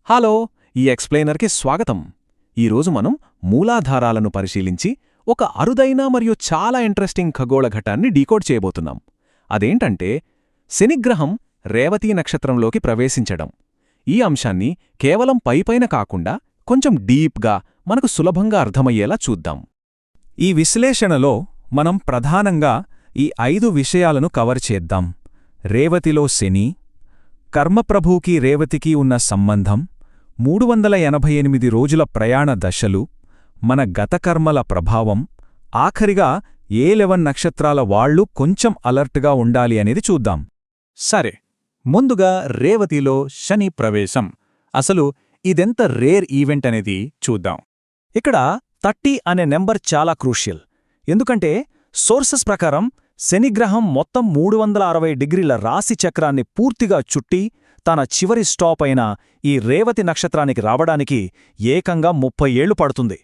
Hello, ఈ ఎక్స్ప్లెయినర్కి స్వాగతం. ఈరోజు మనం మూలాధారాలను పరిశీలించి ఒక అరుదైన మరియు చాలా ఇంట్రెస్టింగ్ ఖగోళ ఘటాన్ని డీకోడ్ చేయబోతున్నాం. అదేంటంటే శనిగ్రహం రేవతీ నక్షత్రంలోకి ప్రవేశించడం. ఈ అంశాన్ని కేవలం పైపైన కాకుండా కొంచెం డీప్గా మనకు సులభంగా అర్థమయ్యేలా చూద్దాం. ఈ విశ్లేషణలో మనం ప్రధానంగా ఈ 5 విషయాలను కవర్ చేద్దాం. రేవతిలో శని, కర్మప్రభూకి రేవతికి ఉన్న సంబంధం, 388 రోజుల ప్రయాణ దశలు, మన గతకర్మల ప్రభావం, ఆఖరిగా ఏ 11 నక్షత్రాల వాళ్లు కొంచెం అలర్ట్గా ఉండాలి అనేది చూద్దాం. సరే, ముందుగా రేవతిలో శని ప్రవేశం. అసలు ఇదెంత రేర్ ఈవెంట్ అనేది చూద్దాం. ఇక్కడ 30 అనే నెంబర్ చాలా క్రూషియల్. ఎందుకంటే సోర్సెస్ ప్రకారం శనిగ్రహం మొత్తం 360 డిగ్రీల రాశి చక్రాన్ని పూర్తిగా చుట్టి తన చివరి స్టాప్ అయిన ఈ రేవతి నక్షత్రానికి రావడానికి ఏకంగా 30 ఏళ్లు పడుతుంది.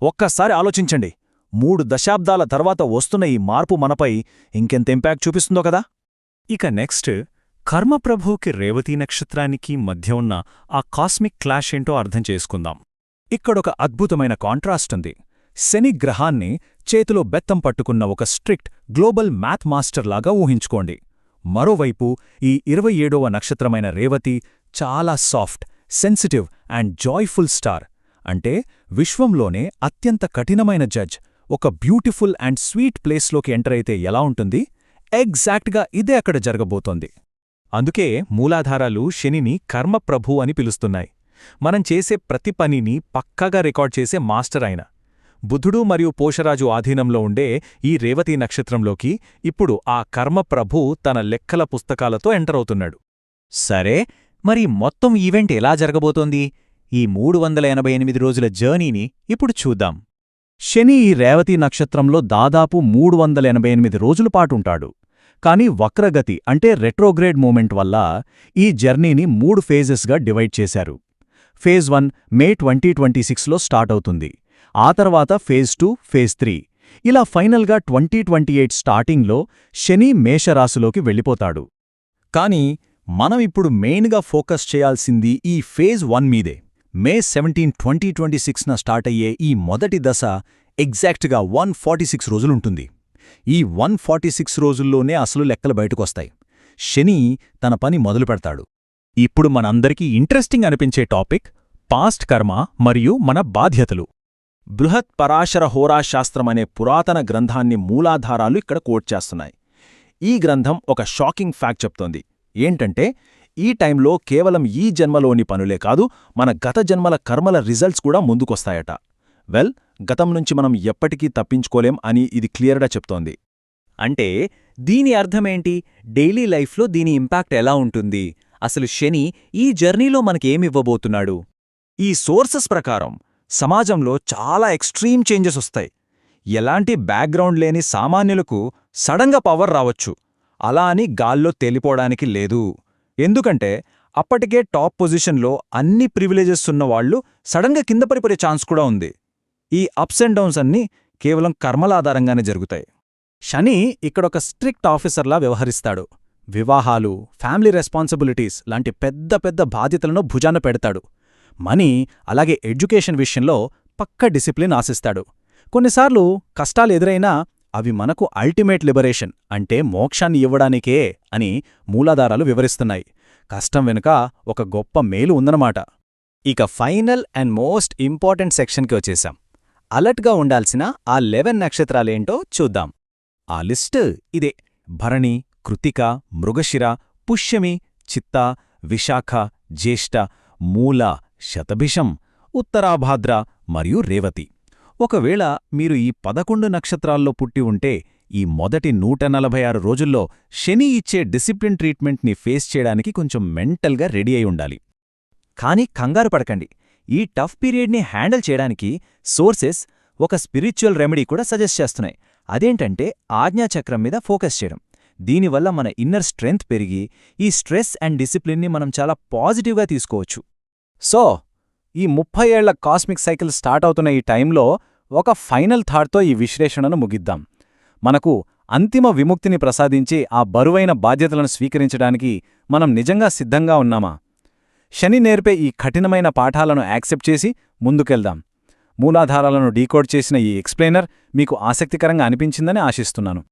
ఒక్కసారి ఆలోచించండి, 3 దశాబ్దాల తర్వాత వస్తున్న ఈ మార్పు మనపై ఇంకెంత ఇంపాక్ట్ చూపిస్తుందో కదా. ఇక నెక్స్ట్, కర్మప్రభూకి రేవతీ నక్షత్రానికి మధ్య ఉన్న ఆ కాస్మిక్ క్లాష్ ఏంటో అర్థం చేసుకుందాం. ఇక్కడొక అద్భుతమైన కాంట్రాస్ట్ ఉంది. శని గ్రహాన్ని చేతిలో బెత్తం పట్టుకున్న ఒక స్ట్రిక్ట్ గ్లోబల్ మ్యాథ్ మాస్టర్లాగా ఊహించుకోండి. మరోవైపు ఈ 27వ నక్షత్రమైన రేవతి చాలా soft, sensitive and joyful star. అంటే విశ్వంలోనే అత్యంత కఠినమైన జడ్జ్ ఒక బ్యూటిఫుల్ అండ్ స్వీట్ ప్లేస్లోకి ఎంటర్ అయితే ఎలా ఉంటుంది, ఎగ్జాక్ట్గా ఇదే అక్కడ జరగబోతోంది. అందుకే మూలాధారాలు శనిని కర్మప్రభు అని పిలుస్తున్నాయి. మనం చేసే ప్రతి పనిని పక్కాగా రికార్డ్ చేసే మాస్టర్ ఆయన. బుధుడు మరియు పోషరాజు ఆధీనంలో ఉండే ఈ రేవతీ నక్షత్రంలోకి ఇప్పుడు ఆ కర్మప్రభు తన లెక్కల పుస్తకాలతో ఎంటర్ అవుతున్నాడు. సరే, మరి మొత్తం ఈవెంట్ ఎలా జరగబోతోంది? ఈ 388 రోజుల జర్నీని ఇప్పుడు చూద్దాం. శని ఈ రేవతీ నక్షత్రంలో దాదాపు 388 రోజుల పాటుంటాడు. కాని వక్రగతి అంటే రెట్రోగ్రేడ్ మూమెంట్ వల్ల ఈ జర్నీని 3 ఫేజెస్గా డివైడ్ చేశారు. ఫేజ్ 1 మే 2026లో స్టార్ట్ అవుతుంది. ఆ తర్వాత ఫేజ్ 2, ఫేజ్ 3, ఇలా ఫైనల్గా 2028 స్టార్టింగ్లో శని మేషరాశిలోకి వెళ్ళిపోతాడు. కానీ మనం ఇప్పుడు మెయిన్గా ఫోకస్ చేయాల్సింది ఈ ఫేజ్ 1 మీదే. మే 17, 2026న స్టార్ట్ అయ్యే ఈ మొదటి దశ ఎగ్జాక్ట్గా 146 రోజులుంటుంది. ఈ 146 రోజుల్లోనే అసలు లెక్కలు బయటకొస్తాయి. శని తన పని మొదలుపెడతాడు. ఇప్పుడు మనందరికీ ఇంట్రెస్టింగ్ అనిపించే టాపిక్ పాస్ట్ కర్మ మరియు మన బాధ్యతలు. బృహత్ పరాశర హోరాశాస్త్రమనే పురాతన గ్రంథాన్ని మూలాధారాలు ఇక్కడ కోట్ చేస్తున్నాయి. ఈ గ్రంథం ఒక షాకింగ్ ఫ్యాక్ట్ చెప్తోంది. ఏంటంటే ఈ టైంలో కేవలం ఈ జన్మలోని పనులే కాదు, మన గత జన్మల కర్మల రిజల్ట్స్ కూడా ముందుకొస్తాయట. గతం నుంచి మనం ఎప్పటికీ తప్పించుకోలేం అని ఇది క్లియర్గా చెప్తోంది. అంటే దీని అర్థమేంటి? డైలీ లైఫ్లో దీని ఇంపాక్ట్ ఎలా ఉంటుంది? అసలు శని ఈ జర్నీలో మనకేమివ్వబోతున్నాడు? ఈ సోర్సెస్ ప్రకారం సమాజంలో చాలా ఎక్స్ట్రీమ్ చేంజెస్ వస్తాయి. ఎలాంటి బ్యాక్గ్రౌండ్ లేని సామాన్యులకు సడన్గా పవర్ రావచ్చు. అలా అని గాల్లో తేలిపోవడానికి లేదు. ఎందుకంటే అప్పటికే టాప్ పొజిషన్లో అన్ని ప్రివిలేజెస్ ఉన్నవాళ్లు సడన్గా కింద పడిపోయే ఛాన్స్ కూడా ఉంది. ఈ అప్స్ అండ్ డౌన్స్ అన్నీ కేవలం కర్మల ఆధారంగానే జరుగుతాయి. శని ఇక్కడొక స్ట్రిక్ట్ ఆఫీసర్లా వ్యవహరిస్తాడు. వివాహాలు, ఫ్యామిలీ రెస్పాన్సిబిలిటీస్ లాంటి పెద్ద పెద్ద బాధ్యతలను భుజాన పెడతాడు. మనీ, అలాగే ఎడ్యుకేషన్ విషయంలో పక్క డిసిప్లిన్ ఆశిస్తాడు. కొన్నిసార్లు కష్టాలు ఎదురైనా అవి మనకు అల్టిమేట్ లిబరేషన్ అంటే మోక్షాన్ని ఇవ్వడానికే అని మూలాధారాలు వివరిస్తున్నాయి. కష్టం వెనుక ఒక గొప్ప మేలు ఉందన్నమాట. ఇక ఫైనల్ అండ్ మోస్ట్ ఇంపార్టెంట్ సెక్షన్కి వచ్చేశాం. అలర్ట్గా ఉండాల్సిన ఆ 11 నక్షత్రాలేంటో చూద్దాం. ఆ లిస్ట్ ఇదే: భరణి, కృతిక, మృగశిర, పుష్యమి, చిత్త, విశాఖ, జ్యేష్ఠ, మూల, శతభిషం, ఉత్తరాభాద్ర మరియు రేవతి. ఒకవేళ మీరు ఈ 11 నక్షత్రాల్లో పుట్టి ఉంటే ఈ మొదటి 146 రోజుల్లో శని ఇచ్చే డిసిప్లిన్ ట్రీట్మెంట్ని ఫేస్ చేయడానికి కొంచెం మెంటల్గా రెడీ అయి ఉండాలి. కానీ కంగారు పడకండి, ఈ టఫ్ పీరియడ్ని హ్యాండిల్ చేయడానికి సోర్సెస్ ఒక స్పిరిచువల్ రెమెడీ కూడా సజెస్ట్ చేస్తున్నాయి. అదేంటంటే ఆజ్ఞాచక్రం మీద ఫోకస్ చేయడం. దీనివల్ల మన ఇన్నర్ స్ట్రెంగ్త్ పెరిగి ఈ స్ట్రెస్ అండ్ డిసిప్లిన్ని మనం చాలా పాజిటివ్గా తీసుకోవచ్చు. సో ఈ 30 ఏళ్ల కాస్మిక్ సైకిల్ స్టార్ట్ అవుతున్న ఈ టైంలో ఒక ఫైనల్ థాట్తో ఈ విశ్లేషణను ముగిద్దాం. మనకు అంతిమ విముక్తిని ప్రసాదించి ఆ బరువైన బాధ్యతలను స్వీకరించడానికి మనం నిజంగా సిద్ధంగా ఉన్నామా? శని నేర్పే ఈ కఠినమైన పాఠాలను యాక్సెప్ట్ చేసి ముందుకెళ్దాం. మూలాధారాలను డీకోడ్ చేసిన ఈ ఎక్స్ప్లెయినర్ మీకు ఆసక్తికరంగా అనిపించిందని ఆశిస్తున్నాను.